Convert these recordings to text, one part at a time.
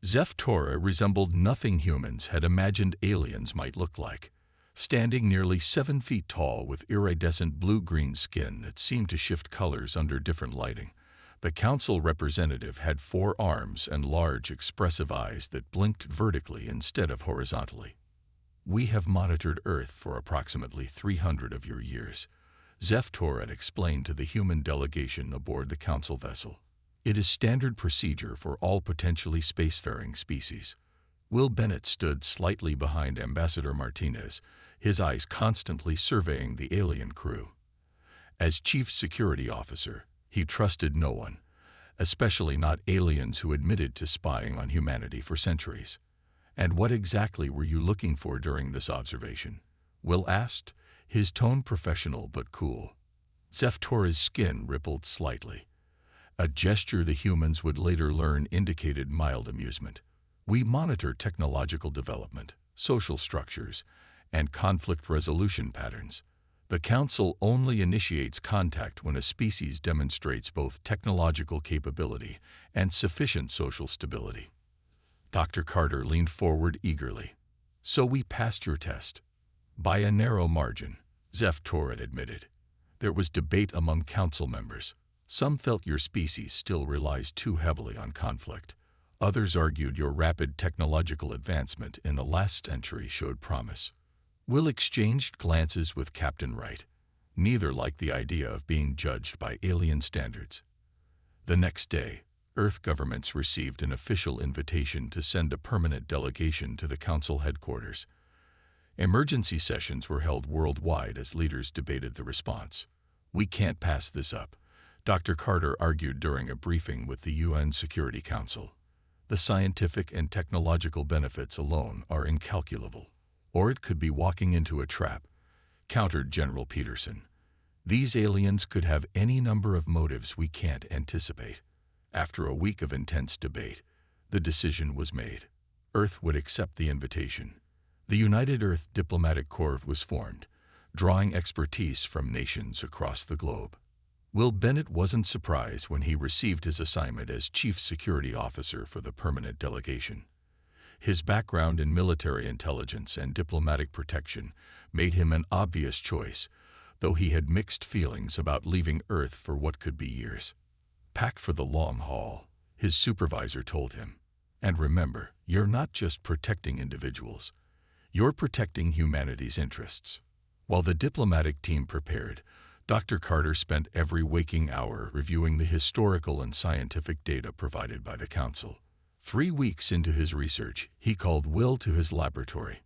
Zeph-Torah resembled nothing humans had imagined aliens might look like. Standing nearly 7 feet tall with iridescent blue-green skin that seemed to shift colors under different lighting, the council representative had 4 arms and large, expressive eyes that blinked vertically instead of horizontally. "We have monitored Earth for approximately 300 of your years," Zeph-Torah explained to the human delegation aboard the council vessel. "It is standard procedure for all potentially spacefaring species." Will Bennett stood slightly behind Ambassador Martinez, his eyes constantly surveying the alien crew. As chief security officer, he trusted no one, especially not aliens who admitted to spying on humanity for centuries. "And what exactly were you looking for during this observation?" Will asked, his tone professional but cool. Zeph-Torah's skin rippled slightly. A gesture the humans would later learn indicated mild amusement. "We monitor technological development, social structures, and conflict resolution patterns. The Council only initiates contact when a species demonstrates both technological capability and sufficient social stability." Dr. Carter leaned forward eagerly. "So we passed your test." "By a narrow margin," Zeph-Torah admitted. There was debate among council members. Some felt your species still relies too heavily on conflict. Others argued your rapid technological advancement in the last century showed promise. Will exchanged glances with Captain Wright. Neither liked the idea of being judged by alien standards. The next day, Earth governments received an official invitation to send a permanent delegation to the Council headquarters. Emergency sessions were held worldwide as leaders debated the response. "We can't pass this up," Dr. Carter argued during a briefing with the UN Security Council. "The scientific and technological benefits alone are incalculable. Or it could be walking into a trap," countered General Peterson. "These aliens could have any number of motives we can't anticipate." After a week of intense debate, the decision was made. Earth would accept the invitation. The United Earth Diplomatic Corps was formed, drawing expertise from nations across the globe. Will Bennett wasn't surprised when he received his assignment as Chief Security Officer for the permanent delegation. His background in military intelligence and diplomatic protection made him an obvious choice, though he had mixed feelings about leaving Earth for what could be years. "Pack for the long haul," his supervisor told him. "And remember, you're not just protecting individuals. You're protecting humanity's interests." While the diplomatic team prepared, Dr. Carter spent every waking hour reviewing the historical and scientific data provided by the Council. 3 weeks into his research, he called Will to his laboratory.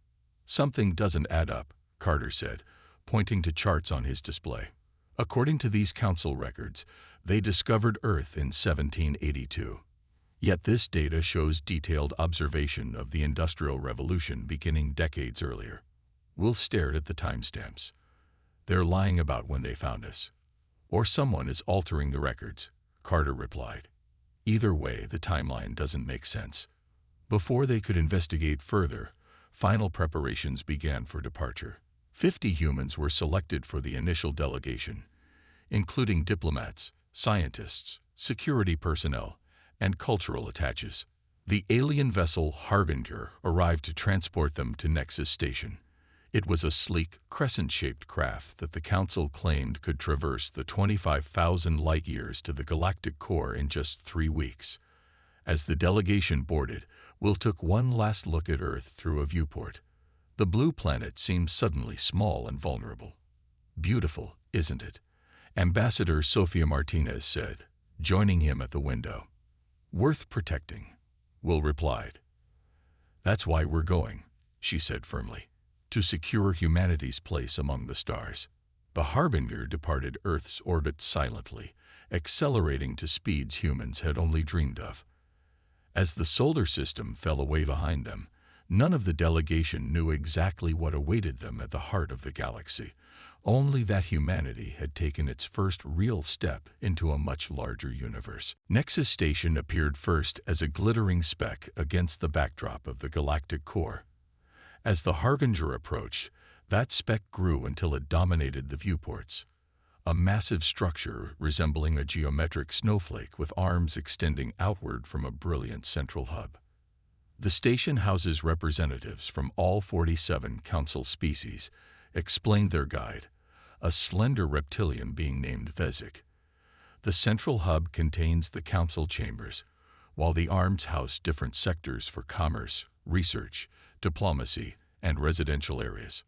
"Something doesn't add up," Carter said, pointing to charts on his display. According to these Council records, they discovered Earth in 1782. Yet this data shows detailed observation of the Industrial Revolution beginning decades earlier. Will stared at the timestamps. "They're lying about when they found us. Or someone is altering the records," Carter replied. "Either way, the timeline doesn't make sense." Before they could investigate further, final preparations began for departure. 50 humans were selected for the initial delegation, including diplomats, scientists, security personnel, and cultural attaches. The alien vessel Harbinger arrived to transport them to Nexus Station. It was a sleek, crescent-shaped craft that the Council claimed could traverse the 25,000 light-years to the galactic core in just 3 weeks. As the delegation boarded, Will took one last look at Earth through a viewport. The blue planet seemed suddenly small and vulnerable. "Beautiful, isn't it?" Ambassador Sofia Martinez said, joining him at the window. "Worth protecting," Will replied. "That's why we're going," she said firmly. "To secure humanity's place among the stars." The Harbinger departed Earth's orbit silently, accelerating to speeds humans had only dreamed of. As the solar system fell away behind them, none of the delegation knew exactly what awaited them at the heart of the galaxy, only that humanity had taken its first real step into a much larger universe. Nexus Station appeared first as a glittering speck against the backdrop of the galactic core. As the Harbinger approached, that speck grew until it dominated the viewports. A massive structure resembling a geometric snowflake with arms extending outward from a brilliant central hub. The station houses representatives from all 47 council species, explained their guide, a slender reptilian being named Vezik. The central hub contains the council chambers, while the arms house different sectors for commerce, research, diplomacy, and residential areas.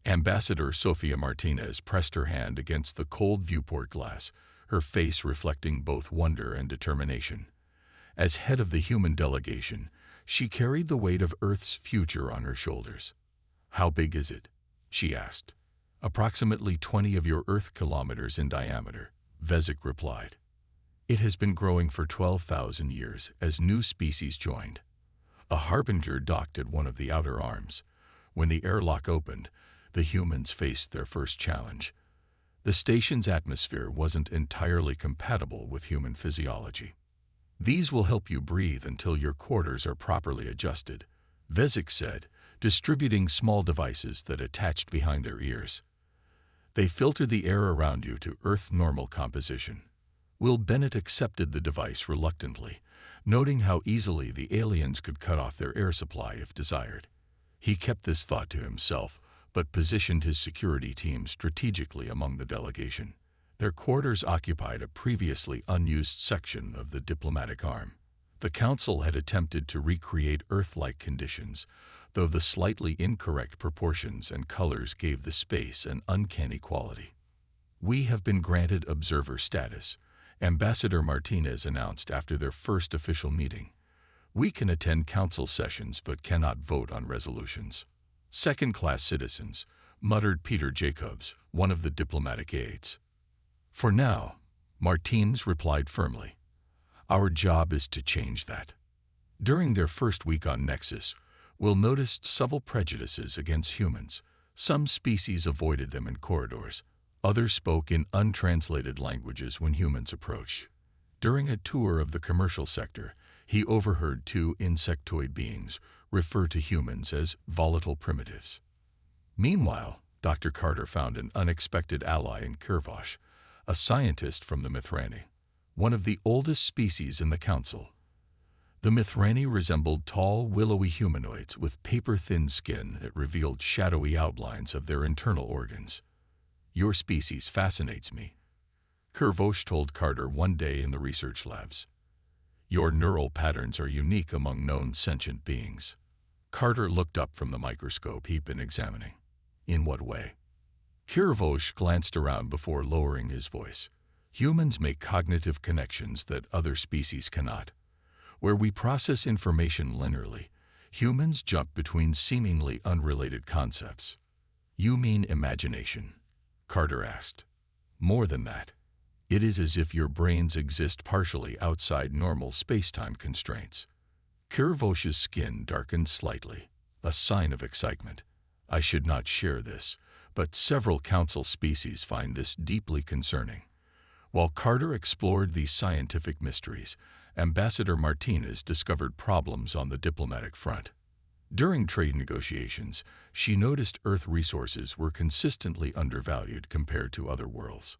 Ambassador Sofia Martinez pressed her hand against the cold viewport glass, her face reflecting both wonder and determination. As head of the human delegation, she carried the weight of Earth's future on her shoulders. "How big is it?" she asked. "Approximately 20 of your Earth kilometers in diameter," Vezik replied. "It has been growing for 12,000 years as new species joined." A harbinger docked at one of the outer arms. When the airlock opened, the humans faced their first challenge. The station's atmosphere wasn't entirely compatible with human physiology. "These will help you breathe until your quarters are properly adjusted," Vezik said, distributing small devices that attached behind their ears. "They filter the air around you to Earth normal composition." Will Bennett accepted the device reluctantly, noting how easily the aliens could cut off their air supply if desired. He kept this thought to himself, but positioned his security team strategically among the delegation. Their quarters occupied a previously unused section of the diplomatic arm. The council had attempted to recreate Earth-like conditions, though the slightly incorrect proportions and colors gave the space an uncanny quality. "We have been granted observer status," Ambassador Martinez announced after their first official meeting. "We can attend council sessions but cannot vote on resolutions." "Second-class citizens," muttered Peter Jacobs, one of the diplomatic aides. "For now," Martinez replied firmly. "Our job is to change that." During their first week on Nexus, Will noticed subtle prejudices against humans. Some species avoided them in corridors. Others spoke in untranslated languages when humans approached. During a tour of the commercial sector, he overheard two insectoid beings refer to humans as volatile primitives. Meanwhile, Dr. Carter found an unexpected ally in Kirvosh, a scientist from the Mithrani, one of the oldest species in the council. The Mithrani resembled tall, willowy humanoids with paper-thin skin that revealed shadowy outlines of their internal organs. "Your species fascinates me," Kirvosh told Carter one day in the research labs. "Your neural patterns are unique among known sentient beings." Carter looked up from the microscope he'd been examining. "In what way?" Kirvosh glanced around before lowering his voice. "Humans make cognitive connections that other species cannot. Where we process information linearly, humans jump between seemingly unrelated concepts." "You mean imagination?" Carter asked. "More than that. It is as if your brains exist partially outside normal space-time constraints." Kirvosh's skin darkened slightly, a sign of excitement. "I should not share this, but several council species find this deeply concerning." While Carter explored these scientific mysteries, Ambassador Martinez discovered problems on the diplomatic front. During trade negotiations, she noticed Earth resources were consistently undervalued compared to other worlds.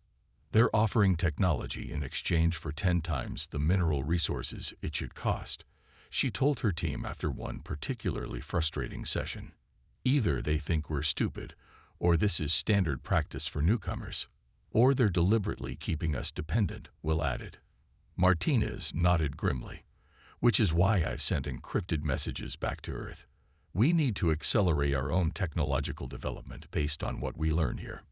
They're offering technology in exchange for 10 times the mineral resources it should cost, she told her team after one particularly frustrating session. "Either they think we're stupid, or this is standard practice for newcomers, or they're deliberately keeping us dependent," Will added. Martinez nodded grimly. "Which is why I've sent encrypted messages back to Earth. We need to accelerate our own technological development based on what we learn here."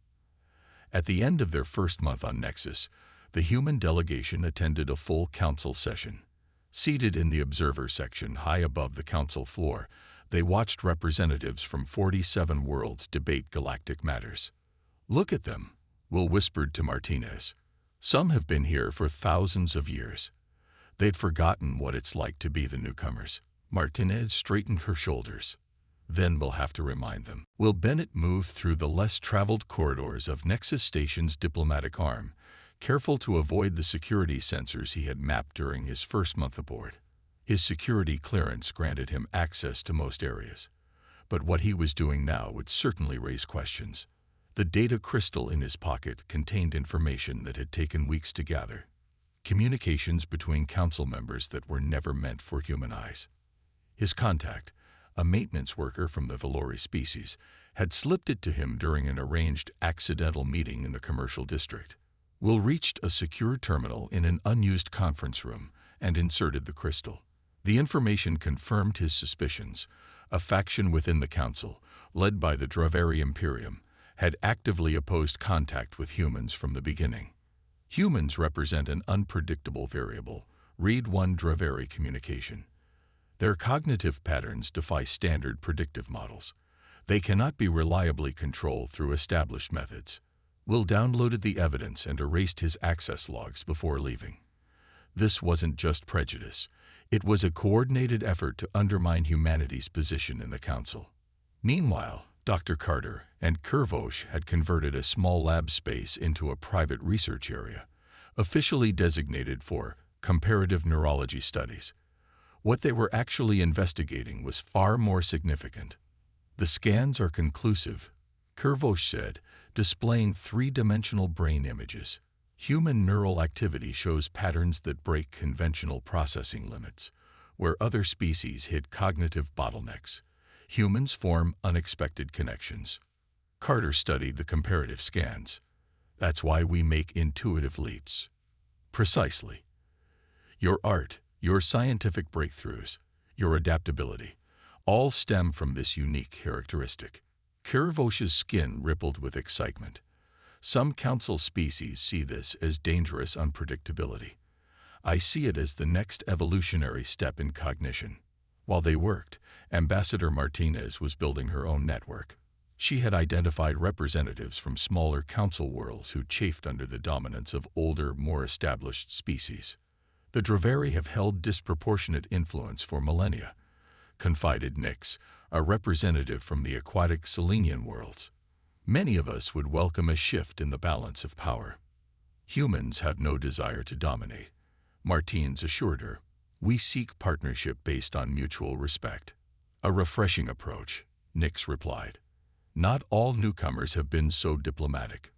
At the end of their first month on Nexus, the human delegation attended a full council session. Seated in the observer section high above the council floor, they watched representatives from 47 worlds debate galactic matters. "Look at them," Will whispered to Martinez. "Some have been here for thousands of years. They'd forgotten what it's like to be the newcomers." Martinez straightened her shoulders. "Then we'll have to remind them." Will Bennett moved through the less traveled corridors of Nexus Station's diplomatic arm, careful to avoid the security sensors he had mapped during his first month aboard. His security clearance granted him access to most areas, but what he was doing now would certainly raise questions. The data crystal in his pocket contained information that had taken weeks to gather. Communications between council members that were never meant for human eyes. His contact, a maintenance worker from the Valori species, had slipped it to him during an arranged accidental meeting in the commercial district. Will reached a secure terminal in an unused conference room and inserted the crystal. The information confirmed his suspicions. A faction within the council, led by the Draveri Imperium, had actively opposed contact with humans from the beginning. Humans represent an unpredictable variable. Read 1 Draveri communication. Their cognitive patterns defy standard predictive models. They cannot be reliably controlled through established methods. Will downloaded the evidence and erased his access logs before leaving. This wasn't just prejudice. It was a coordinated effort to undermine humanity's position in the council. Meanwhile, Dr. Carter and Kervosh had converted a small lab space into a private research area, officially designated for comparative neurology studies. What they were actually investigating was far more significant. The scans are conclusive, Kervosh said, displaying three-dimensional brain images. Human neural activity shows patterns that break conventional processing limits. Where other species hit cognitive bottlenecks, humans form unexpected connections. Carter studied the comparative scans. That's why we make intuitive leaps. Precisely. Your art, your scientific breakthroughs, your adaptability, all stem from this unique characteristic. Kervosh's skin rippled with excitement. Some council species see this as dangerous unpredictability. I see it as the next evolutionary step in cognition. While they worked, Ambassador Martinez was building her own network. She had identified representatives from smaller council worlds who chafed under the dominance of older, more established species. The Draveri have held disproportionate influence for millennia, confided Nyx, a representative from the aquatic Selenian worlds. Many of us would welcome a shift in the balance of power. Humans have no desire to dominate, Martins assured her. We seek partnership based on mutual respect. A refreshing approach, Nyx replied. Not all newcomers have been so diplomatic.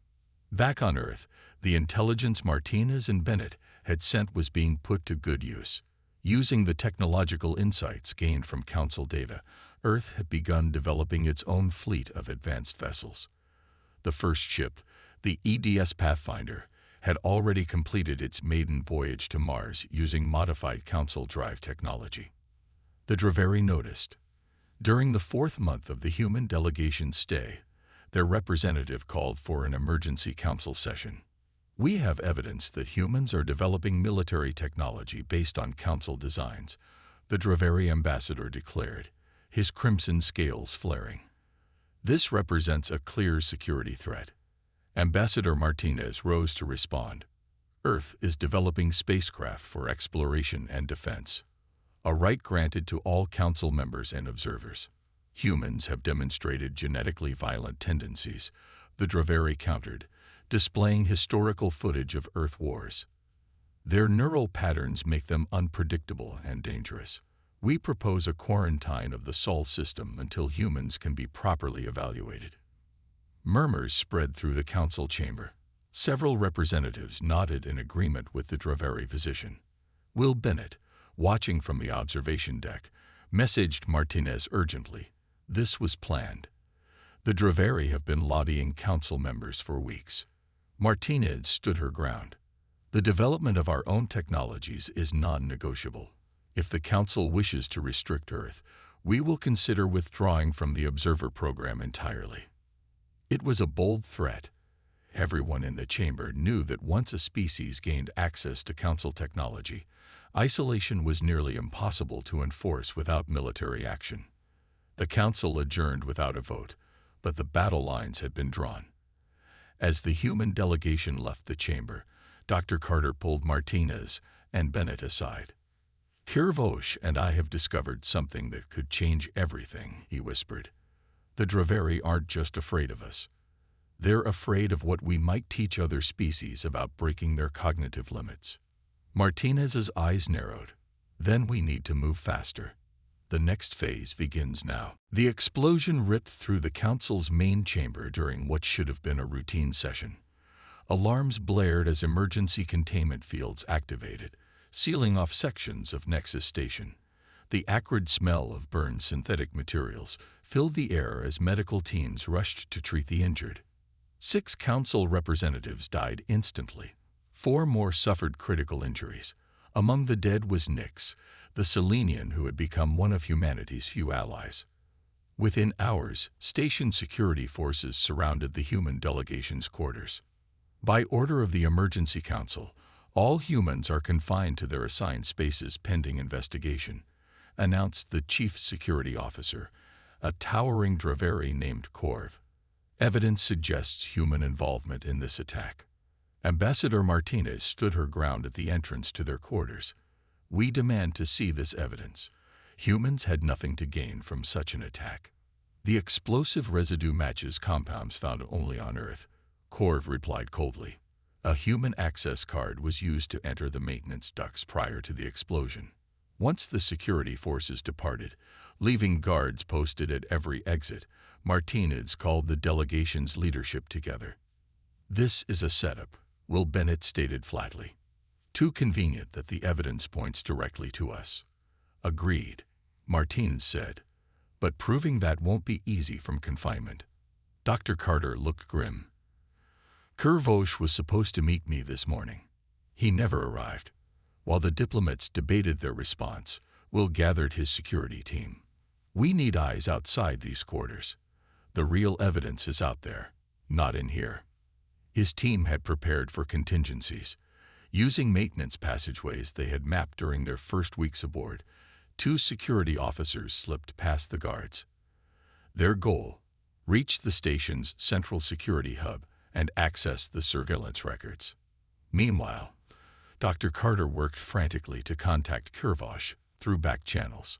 Back on Earth, the intelligence Martinez and Bennett had sent was being put to good use. Using the technological insights gained from Council data, Earth had begun developing its own fleet of advanced vessels. The first ship, the EDS Pathfinder, had already completed its maiden voyage to Mars using modified Council drive technology. The Draveri noticed. During the 4th month of the human delegation's stay, their representative called for an emergency council session. We have evidence that humans are developing military technology based on Council designs, the Draveri ambassador declared, his crimson scales flaring. This represents a clear security threat. Ambassador Martinez rose to respond. Earth is developing spacecraft for exploration and defense, a right granted to all Council members and observers. Humans have demonstrated genetically violent tendencies, the Draveri countered, displaying historical footage of Earth wars. Their neural patterns make them unpredictable and dangerous. We propose a quarantine of the Sol system until humans can be properly evaluated. Murmurs spread through the council chamber. Several representatives nodded in agreement with the Draveri position. Will Bennett, watching from the observation deck, messaged Martinez urgently. This was planned. The Draveri have been lobbying council members for weeks. Martinez stood her ground. The development of our own technologies is non-negotiable. If the Council wishes to restrict Earth, we will consider withdrawing from the Observer program entirely. It was a bold threat. Everyone in the chamber knew that once a species gained access to Council technology, isolation was nearly impossible to enforce without military action. The Council adjourned without a vote, but the battle lines had been drawn. As the human delegation left the chamber, Dr. Carter pulled Martinez and Bennett aside. Kervosh and I have discovered something that could change everything, he whispered. The Draveri aren't just afraid of us. They're afraid of what we might teach other species about breaking their cognitive limits. Martinez's eyes narrowed. Then we need to move faster. The next phase begins now. The explosion ripped through the Council's main chamber during what should have been a routine session. Alarms blared as emergency containment fields activated, sealing off sections of Nexus Station. The acrid smell of burned synthetic materials filled the air as medical teams rushed to treat the injured. 6 council representatives died instantly. 4 more suffered critical injuries. Among the dead was Nyx, the Selenian who had become one of humanity's few allies. Within hours, station security forces surrounded the human delegation's quarters. By order of the Emergency Council, all humans are confined to their assigned spaces pending investigation, announced the chief security officer, a towering Draveri named Corv. Evidence suggests human involvement in this attack. Ambassador Martinez stood her ground at the entrance to their quarters. We demand to see this evidence. Humans had nothing to gain from such an attack. The explosive residue matches compounds found only on Earth, Corv replied coldly. A human access card was used to enter the maintenance ducts prior to the explosion. Once the security forces departed, leaving guards posted at every exit, Martinez called the delegation's leadership together. "This is a setup," Will Bennett stated flatly. "Too convenient that the evidence points directly to us." "Agreed," Martinez said, "but proving that won't be easy from confinement." Dr. Carter looked grim. "Kervosh was supposed to meet me this morning. He never arrived." While the diplomats debated their response, Will gathered his security team. "We need eyes outside these quarters. The real evidence is out there, not in here." His team had prepared for contingencies. Using maintenance passageways they had mapped during their first weeks aboard, 2 security officers slipped past the guards. Their goal: reach the station's central security hub and access the surveillance records. Meanwhile, Dr. Carter worked frantically to contact Kervosh through back channels.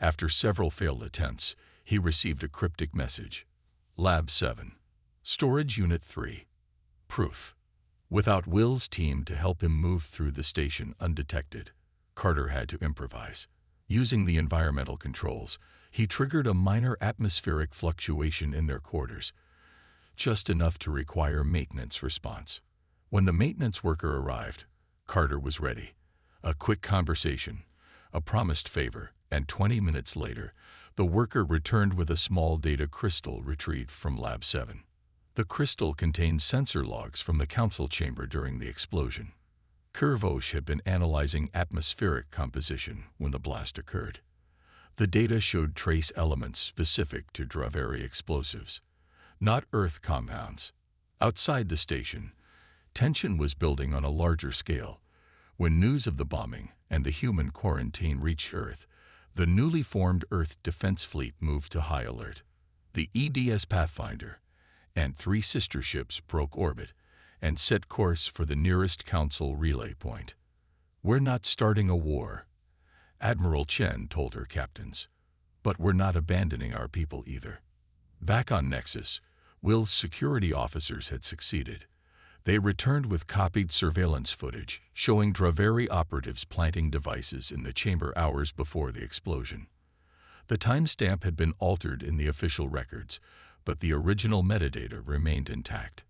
After several failed attempts, he received a cryptic message. Lab 7. Storage Unit 3. Proof. Without Will's team to help him move through the station undetected, Carter had to improvise. Using the environmental controls, he triggered a minor atmospheric fluctuation in their quarters, just enough to require maintenance response. When the maintenance worker arrived, Carter was ready. A quick conversation, a promised favor, and 20 minutes later, the worker returned with a small data crystal retrieved from Lab 7. The crystal contained sensor logs from the council chamber during the explosion. Kervosh had been analyzing atmospheric composition when the blast occurred. The data showed trace elements specific to Draveri explosives, not Earth compounds. Outside the station, tension was building on a larger scale. When news of the bombing and the human quarantine reached Earth, the newly formed Earth Defense Fleet moved to high alert. The EDS Pathfinder and 3 sister ships broke orbit and set course for the nearest council relay point. "We're not starting a war," Admiral Chen told her captains, "but we're not abandoning our people either." Back on Nexus, Will's security officers had succeeded. They returned with copied surveillance footage showing Draveri operatives planting devices in the chamber hours before the explosion. The timestamp had been altered in the official records, but the original metadata remained intact.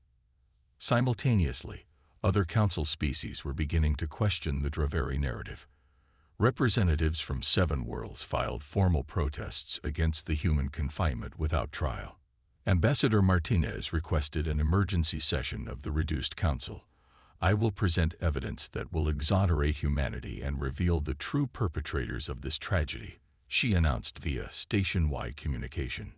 Simultaneously, other council species were beginning to question the Draveri narrative. Representatives from 7 worlds filed formal protests against the human confinement without trial. Ambassador Martinez requested an emergency session of the reduced council. "I will present evidence that will exonerate humanity and reveal the true perpetrators of this tragedy," she announced via station-wide communication.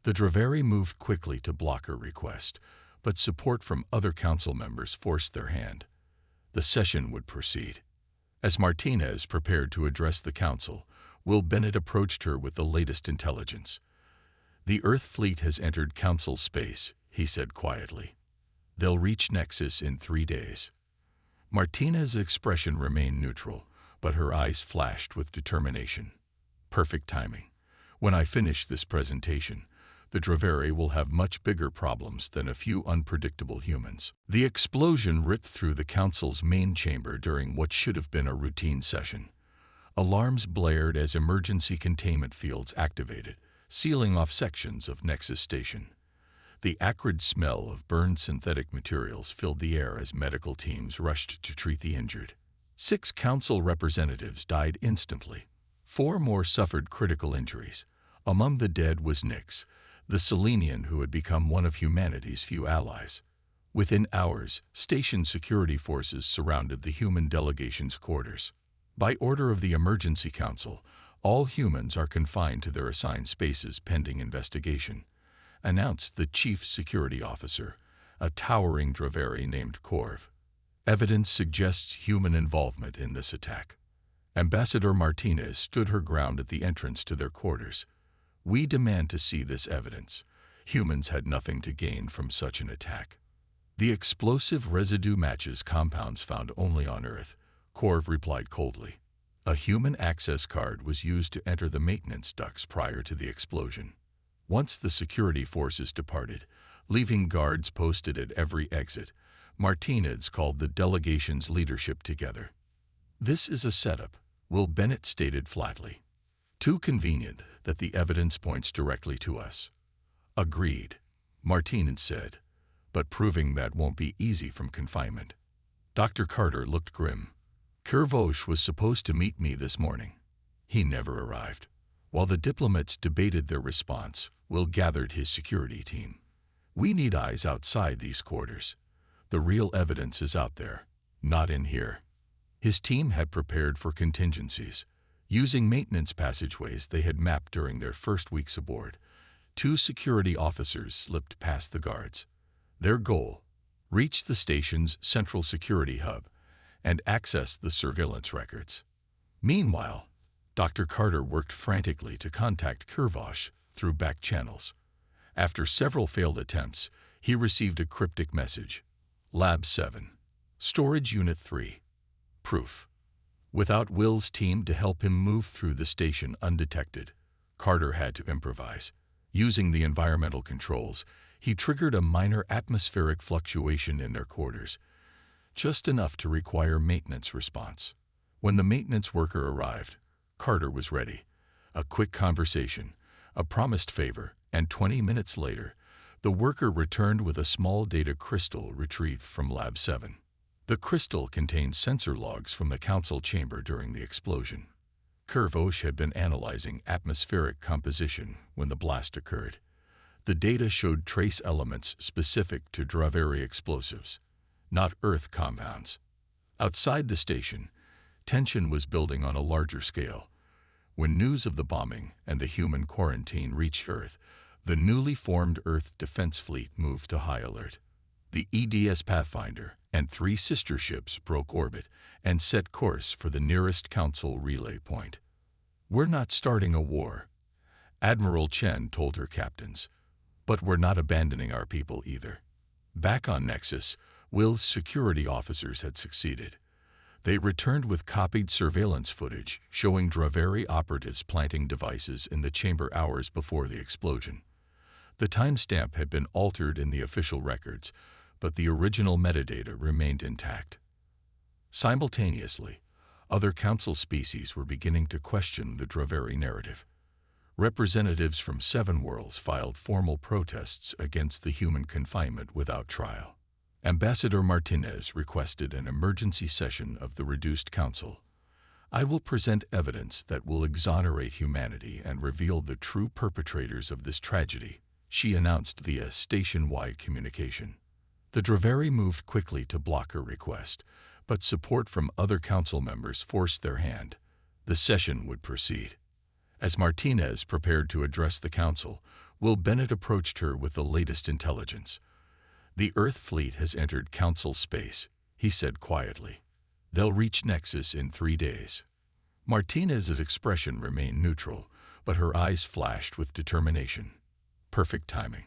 The Draveri moved quickly to block her request, but support from other council members forced their hand. The session would proceed. As Martinez prepared to address the council, Will Bennett approached her with the latest intelligence. "The Earth fleet has entered council space," he said quietly. "They'll reach Nexus in 3 days." Martinez's expression remained neutral, but her eyes flashed with determination. "Perfect timing. When I finish this presentation, the Draveri will have much bigger problems than a few unpredictable humans." The explosion ripped through the council's main chamber during what should have been a routine session. Alarms blared as emergency containment fields activated, sealing off sections of Nexus Station. The acrid smell of burned synthetic materials filled the air as medical teams rushed to treat the injured. 6 council representatives died instantly. 4 more suffered critical injuries. Among the dead was Nyx, the Selenian who had become one of humanity's few allies. Within hours, station security forces surrounded the human delegation's quarters. By order of the Emergency Council, all humans are confined to their assigned spaces pending investigation, announced the Chief Security Officer, a towering Draveri named Corv. Evidence suggests human involvement in this attack. Ambassador Martinez stood her ground at the entrance to their quarters. We demand to see this evidence. Humans had nothing to gain from such an attack. The explosive residue matches compounds found only on Earth, Corv replied coldly. A human access card was used to enter the maintenance ducts prior to the explosion. Once the security forces departed, leaving guards posted at every exit, Martinez called the delegation's leadership together. This is a setup, Will Bennett stated flatly. Too convenient that the evidence points directly to us. Agreed, Martinez said, but proving that won't be easy from confinement. Dr. Carter looked grim. Kervosh was supposed to meet me this morning. He never arrived. While the diplomats debated their response, Will gathered his security team. We need eyes outside these quarters. The real evidence is out there, not in here. His team had prepared for contingencies. Using maintenance passageways they had mapped during their first weeks aboard, 2 security officers slipped past the guards. Their goal: reach the station's central security hub and access the surveillance records. Meanwhile, Dr. Carter worked frantically to contact Kervosh through back channels. After several failed attempts, he received a cryptic message. Lab 7. Storage Unit 3. Proof. Without Will's team to help him move through the station undetected, Carter had to improvise. Using the environmental controls, he triggered a minor atmospheric fluctuation in their quarters, just enough to require maintenance response. When the maintenance worker arrived, Carter was ready. A quick conversation, a promised favor, and 20 minutes later, the worker returned with a small data crystal retrieved from Lab 7. The crystal contained sensor logs from the council chamber during the explosion. Kervosh had been analyzing atmospheric composition when the blast occurred. The data showed trace elements specific to Draveri explosives, not Earth compounds. Outside the station, tension was building on a larger scale. When news of the bombing and the human quarantine reached Earth, the newly formed Earth Defense Fleet moved to high alert. The EDS Pathfinder and 3 sister ships broke orbit and set course for the nearest Council relay point. "We're not starting a war," Admiral Chen told her captains, "but we're not abandoning our people either." Back on Nexus, Will's security officers had succeeded. They returned with copied surveillance footage showing Draveri operatives planting devices in the chamber hours before the explosion. The timestamp had been altered in the official records, but the original metadata remained intact. Simultaneously, other council species were beginning to question the Draveri narrative. Representatives from 7 worlds filed formal protests against the human confinement without trial. Ambassador Martinez requested an emergency session of the reduced council. "I will present evidence that will exonerate humanity and reveal the true perpetrators of this tragedy," she announced via station-wide communication. The Draveri moved quickly to block her request, but support from other council members forced their hand. The session would proceed. As Martinez prepared to address the council, Will Bennett approached her with the latest intelligence. "The Earth fleet has entered council space," he said quietly. "They'll reach Nexus in 3 days." Martinez's expression remained neutral, but her eyes flashed with determination. "Perfect timing.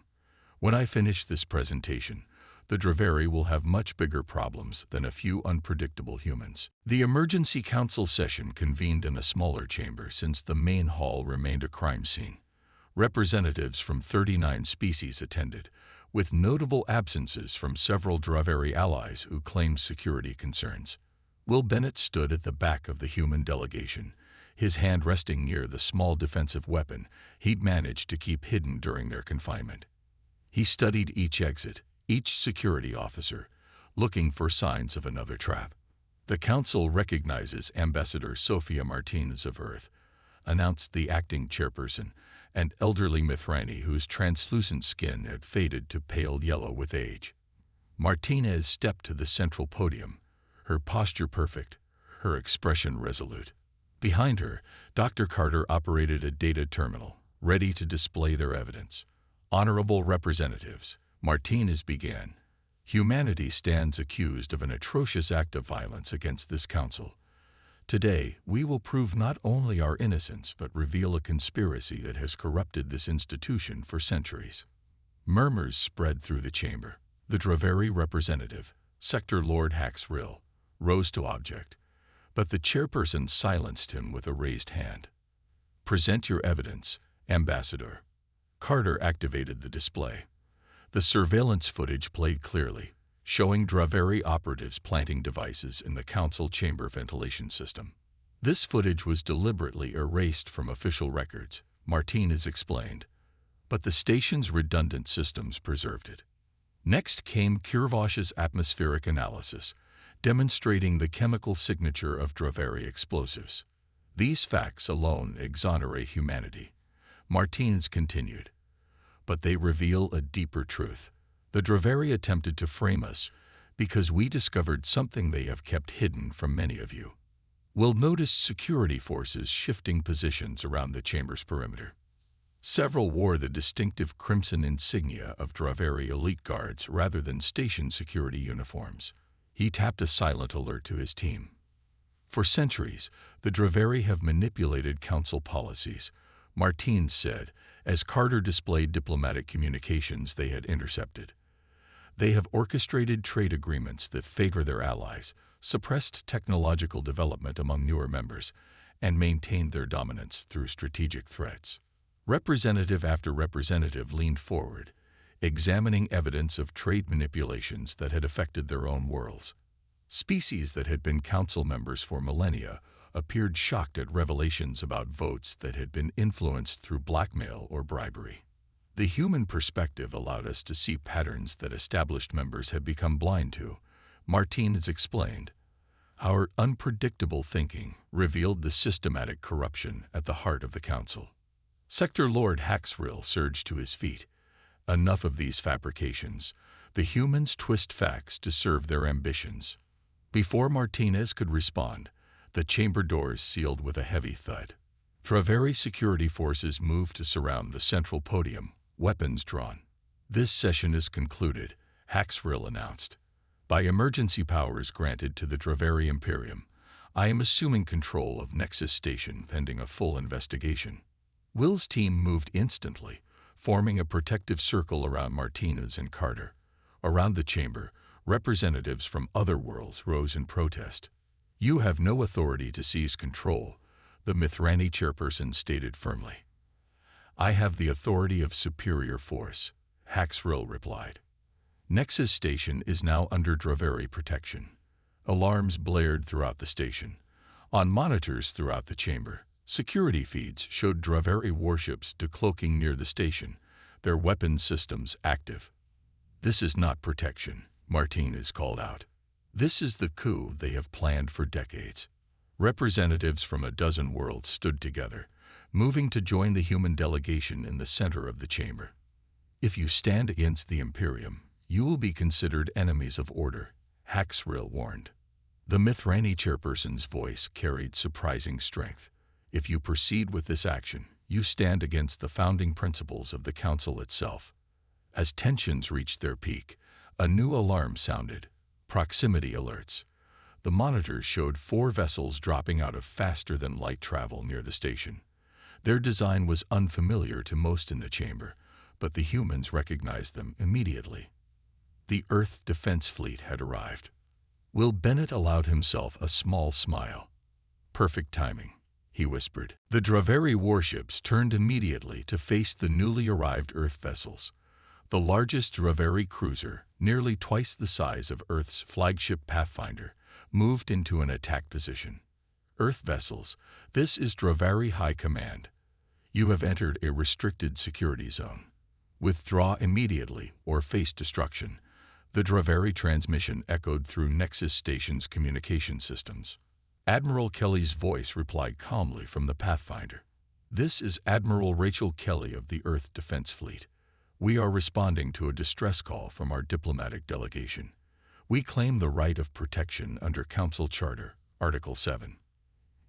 When I finish this presentation, the Draveri will have much bigger problems than a few unpredictable humans." The emergency council session convened in a smaller chamber since the main hall remained a crime scene. Representatives from 39 species attended, with notable absences from several Draveri allies who claimed security concerns. Will Bennett stood at the back of the human delegation, his hand resting near the small defensive weapon he'd managed to keep hidden during their confinement. He studied each exit, each security officer, looking for signs of another trap. The Council recognizes Ambassador Sofia Martinez of Earth, announced the acting chairperson, an elderly Mithrani whose translucent skin had faded to pale yellow with age. Martinez stepped to the central podium, her posture perfect, her expression resolute. Behind her, Dr. Carter operated a data terminal, ready to display their evidence. "Honorable representatives," Martinez began, "humanity stands accused of an atrocious act of violence against this council. Today, we will prove not only our innocence but reveal a conspiracy that has corrupted this institution for centuries." Murmurs spread through the chamber. The Draveri representative, Sector Lord Haxrill, rose to object, but the chairperson silenced him with a raised hand. "Present your evidence, Ambassador." Carter activated the display. The surveillance footage played clearly, showing Draveri operatives planting devices in the council chamber ventilation system. This footage was deliberately erased from official records, Martinez explained, but the station's redundant systems preserved it. Next came Kirvosh's atmospheric analysis, demonstrating the chemical signature of Draveri explosives. "These facts alone exonerate humanity," Martinez continued, "but they reveal a deeper truth. The Draveri attempted to frame us because we discovered something they have kept hidden from many of you." We'll notice security forces shifting positions around the chamber's perimeter. Several wore the distinctive crimson insignia of Draveri elite guards rather than station security uniforms. He tapped a silent alert to his team. "For centuries, the Draveri have manipulated council policies," Martinez said, as Carter displayed diplomatic communications they had intercepted. "They have orchestrated trade agreements that favor their allies, suppressed technological development among newer members, and maintained their dominance through strategic threats." Representative after representative leaned forward, examining evidence of trade manipulations that had affected their own worlds. Species that had been council members for millennia appeared shocked at revelations about votes that had been influenced through blackmail or bribery. "The human perspective allowed us to see patterns that established members had become blind to," Martinez explained. "Our unpredictable thinking revealed the systematic corruption at the heart of the council." Sector Lord Haxrill surged to his feet. "Enough of these fabrications. The humans twist facts to serve their ambitions." Before Martinez could respond, the chamber doors sealed with a heavy thud. Draveri security forces moved to surround the central podium, weapons drawn. "This session is concluded," Haxrill announced. "By emergency powers granted to the Draveri Imperium, I am assuming control of Nexus Station pending a full investigation." Will's team moved instantly, forming a protective circle around Martinez and Carter. Around the chamber, representatives from other worlds rose in protest. "You have no authority to seize control," the Mithrani chairperson stated firmly. "I have the authority of superior force," Haxrill replied. Nexus Station is now under Draveri protection. Alarms blared throughout the station. On monitors throughout the chamber, security feeds showed Draveri warships decloaking near the station, their weapons systems active. "This is not protection," Martinez called out. "This is the coup they have planned for decades." Representatives from a dozen worlds stood together, moving to join the human delegation in the center of the chamber. "If you stand against the Imperium, you will be considered enemies of order," Haxrill warned. The Mithrani chairperson's voice carried surprising strength. "If you proceed with this action, you stand against the founding principles of the Council itself." As tensions reached their peak, a new alarm sounded: proximity alerts. The monitors showed 4 vessels dropping out of faster-than-light travel near the station. Their design was unfamiliar to most in the chamber, but the humans recognized them immediately. The Earth Defense Fleet had arrived. Will Bennett allowed himself a small smile. "Perfect timing," he whispered. The Draveri warships turned immediately to face the newly arrived Earth vessels. The largest Draveri cruiser, nearly twice the size of Earth's flagship Pathfinder, moved into an attack position. "Earth vessels, this is Draveri High Command. You have entered a restricted security zone. Withdraw immediately or face destruction." The Draveri transmission echoed through Nexus Station's communication systems. Admiral Kelly's voice replied calmly from the Pathfinder. This is Admiral Rachel Kelly of the Earth Defense Fleet. We are responding to a distress call from our diplomatic delegation. We claim the right of protection under Council Charter, Article 7.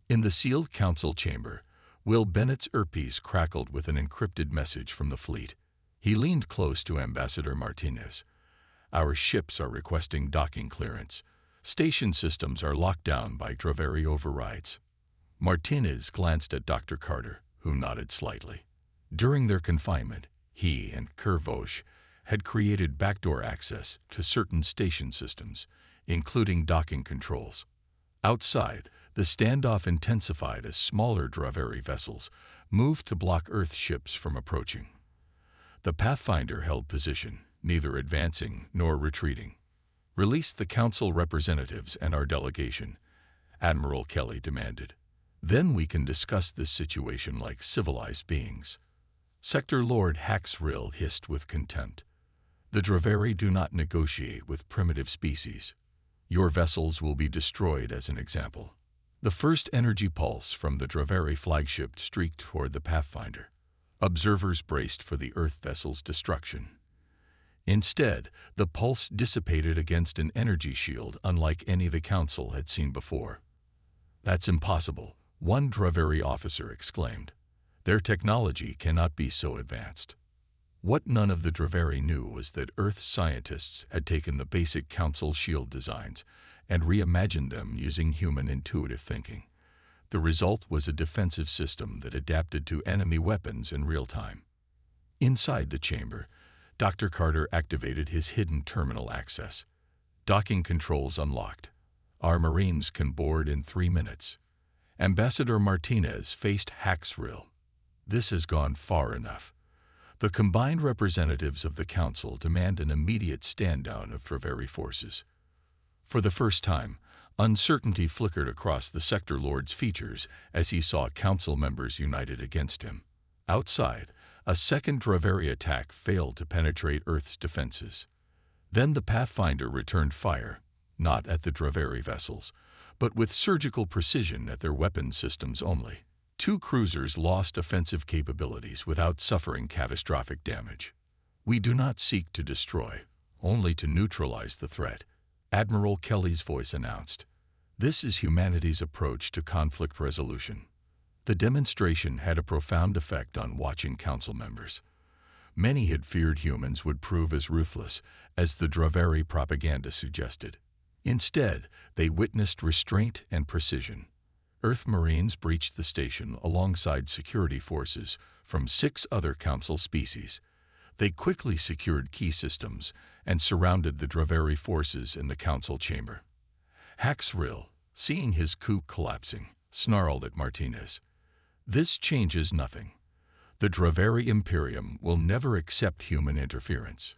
In the sealed Council chamber, Will Bennett's earpiece crackled with an encrypted message from the fleet. He leaned close to Ambassador Martinez. Our ships are requesting docking clearance. Station systems are locked down by Draveri overrides. Martinez glanced at Dr. Carter, who nodded slightly. During their confinement, he and Kervosh had created backdoor access to certain station systems, including docking controls. Outside, the standoff intensified as smaller Draveri vessels moved to block Earth ships from approaching. The Pathfinder held position, neither advancing nor retreating. "Release the Council representatives and our delegation," Admiral Kelly demanded. "Then we can discuss this situation like civilized beings." Sector Lord Haxrill hissed with contempt. "The Draveri do not negotiate with primitive species. Your vessels will be destroyed as an example." The first energy pulse from the Draveri flagship streaked toward the Pathfinder. Observers braced for the Earth vessel's destruction. Instead, the pulse dissipated against an energy shield unlike any the Council had seen before. "That's impossible," one Draveri officer exclaimed. "Their technology cannot be so advanced." What none of the Draveri knew was that Earth's scientists had taken the basic Council shield designs and reimagined them using human intuitive thinking. The result was a defensive system that adapted to enemy weapons in real time. Inside the chamber, Dr. Carter activated his hidden terminal access. Docking controls unlocked. "Our Marines can board in 3 minutes." Ambassador Martinez faced Haxrill. "This has gone far enough. The combined representatives of the Council demand an immediate stand-down of Draveri forces." For the first time, uncertainty flickered across the Sector Lord's features as he saw Council members united against him. Outside, a second Draveri attack failed to penetrate Earth's defenses. Then the Pathfinder returned fire, not at the Draveri vessels, but with surgical precision at their weapon systems only. 2 cruisers lost offensive capabilities without suffering catastrophic damage. "We do not seek to destroy, only to neutralize the threat," Admiral Kelly's voice announced. "This is humanity's approach to conflict resolution." The demonstration had a profound effect on watching Council members. Many had feared humans would prove as ruthless as the Draveri propaganda suggested. Instead, they witnessed restraint and precision. Earth Marines breached the station alongside security forces from 6 other Council species. They quickly secured key systems and surrounded the Draveri forces in the Council chamber. Haxrill, seeing his coup collapsing, snarled at Martinez. "This changes nothing. The Draveri Imperium will never accept human interference."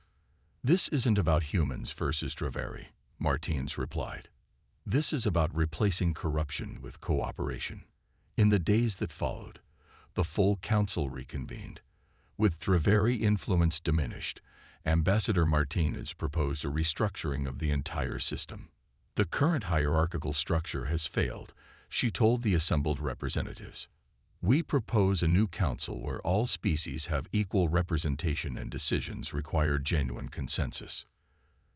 "This isn't about humans versus Draveri," Martinez replied. "This is about replacing corruption with cooperation." In the days that followed, the full Council reconvened. With Draveri influence diminished, Ambassador Martinez proposed a restructuring of the entire system. "The current hierarchical structure has failed," she told the assembled representatives. "We propose a new council where all species have equal representation and decisions require genuine consensus."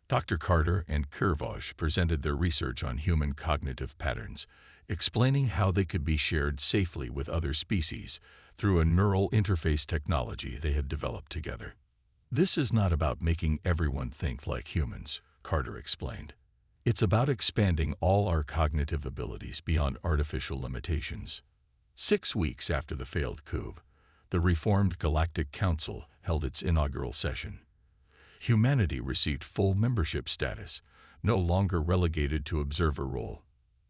Dr. Carter and Kervosh presented their research on human cognitive patterns, explaining how they could be shared safely with other species through a neural interface technology they had developed together. "This is not about making everyone think like humans," Carter explained. "It's about expanding all our cognitive abilities beyond artificial limitations." 6 weeks after the failed coup, the reformed Galactic Council held its inaugural session. Humanity received full membership status, no longer relegated to observer role.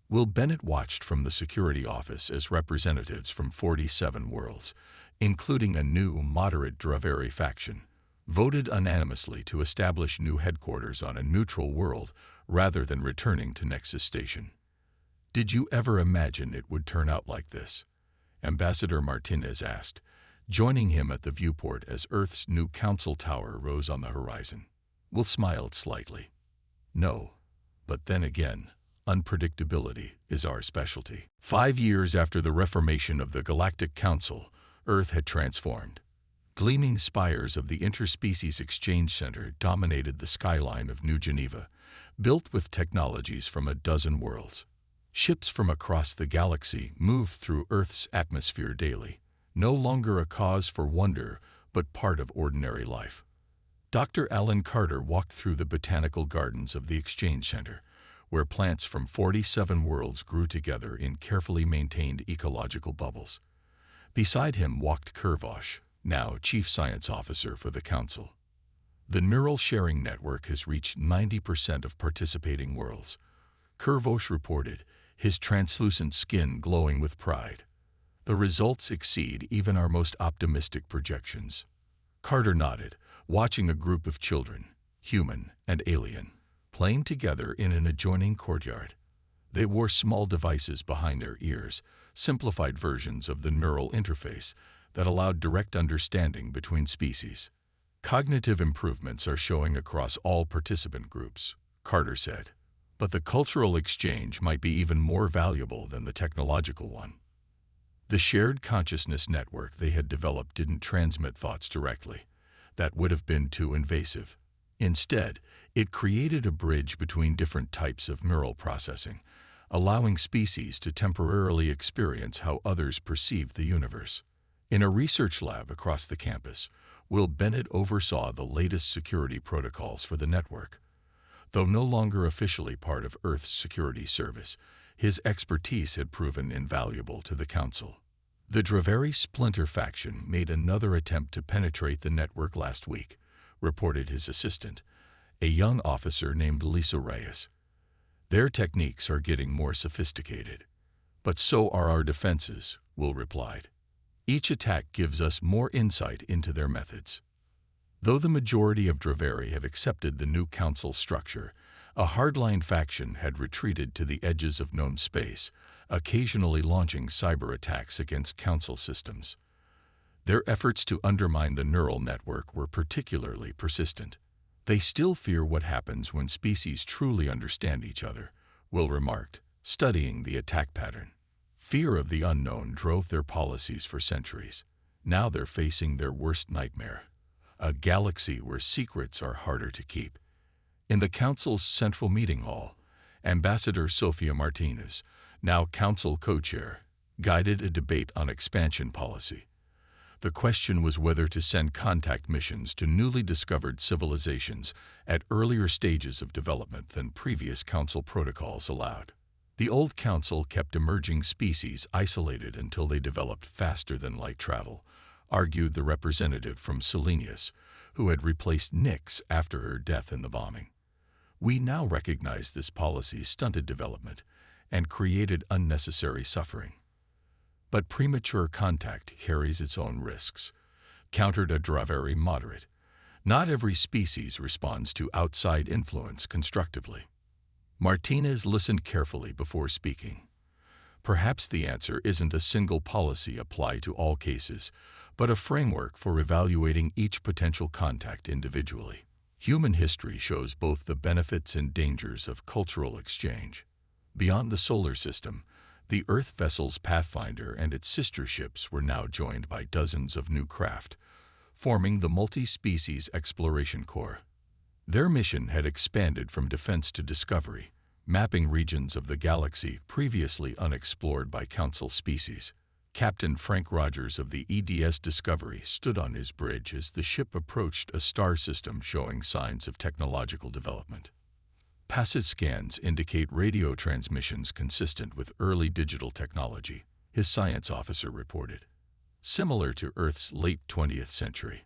Will Bennett watched from the security office as representatives from 47 worlds, including a new moderate Draveri faction, voted unanimously to establish new headquarters on a neutral world rather than returning to Nexus Station. "Did you ever imagine it would turn out like this?" Ambassador Martinez asked, joining him at the viewport as Earth's new Council Tower rose on the horizon. Will smiled slightly. "No, but then again, unpredictability is our specialty." 5 years after the reformation of the Galactic Council, Earth had transformed. Gleaming spires of the Interspecies Exchange Center dominated the skyline of New Geneva, built with technologies from a dozen worlds. Ships from across the galaxy moved through Earth's atmosphere daily, no longer a cause for wonder, but part of ordinary life. Dr. Alan Carter walked through the botanical gardens of the Exchange Center, where plants from 47 worlds grew together in carefully maintained ecological bubbles. Beside him walked Kervosh, now Chief Science Officer for the Council. The neural sharing network has reached 90% of participating worlds. Kervosh reported, his translucent skin glowing with pride. The results exceed even our most optimistic projections. Carter nodded, watching a group of children, human and alien, playing together in an adjoining courtyard. They wore small devices behind their ears, simplified versions of the neural interface that allowed direct understanding between species. Cognitive improvements are showing across all participant groups, Carter said. But the cultural exchange might be even more valuable than the technological one. The shared consciousness network they had developed didn't transmit thoughts directly. That would have been too invasive. Instead, it created a bridge between different types of neural processing, allowing species to temporarily experience how others perceive the universe. In a research lab across the campus, Will Bennett oversaw the latest security protocols for the network. Though no longer officially part of Earth's security service, his expertise had proven invaluable to the Council. The Draveri Splinter faction made another attempt to penetrate the network last week, reported his assistant, a young officer named Lisa Reyes. Their techniques are getting more sophisticated. But so are our defenses, Will replied. Each attack gives us more insight into their methods. Though the majority of Draveri have accepted the new council structure, a hardline faction had retreated to the edges of known space, occasionally launching cyber attacks against council systems. Their efforts to undermine the neural network were particularly persistent. They still fear what happens when species truly understand each other, Will remarked, studying the attack pattern. Fear of the unknown drove their policies for centuries. Now they're facing their worst nightmare, a galaxy where secrets are harder to keep. In the Council's central meeting hall, Ambassador Sofia Martinez, now Council co-chair, guided a debate on expansion policy. The question was whether to send contact missions to newly discovered civilizations at earlier stages of development than previous Council protocols allowed. The old Council kept emerging species isolated until they developed faster than light travel, argued the representative from Selenius, who had replaced Nyx after her death in the bombing. We now recognize this policy stunted development and created unnecessary suffering. But premature contact carries its own risks, countered a Draveri moderate. Not every species responds to outside influence constructively. Martinez listened carefully before speaking. Perhaps the answer isn't a single policy applied to all cases, but a framework for evaluating each potential contact individually. Human history shows both the benefits and dangers of cultural exchange. Beyond the solar system, the Earth vessels Pathfinder and its sister ships were now joined by dozens of new craft, forming the Multi-Species Exploration Corps. Their mission had expanded from defense to discovery, mapping regions of the galaxy previously unexplored by Council species. Captain Frank Rogers of the EDS Discovery stood on his bridge as the ship approached a star system showing signs of technological development. Passive scans indicate radio transmissions consistent with early digital technology, his science officer reported. Similar to Earth's late 20th century.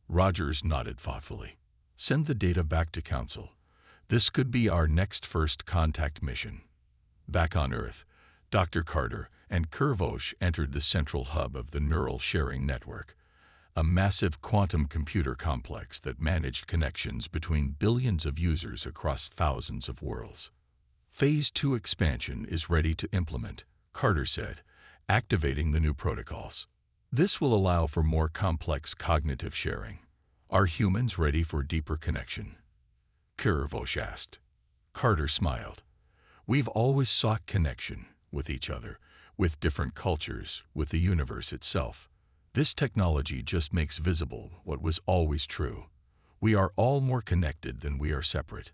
Rogers nodded thoughtfully. Send the data back to Council. This could be our next first contact mission. Back on Earth, Dr. Carter and Kervosh entered the central hub of the neural sharing network, a massive quantum computer complex that managed connections between billions of users across thousands of worlds. Phase 2 expansion is ready to implement, Carter said, activating the new protocols. This will allow for more complex cognitive sharing. Are humans ready for deeper connection? Kervosh asked. Carter smiled. We've always sought connection with each other, with different cultures, with the universe itself. This technology just makes visible what was always true. We are all more connected than we are separate.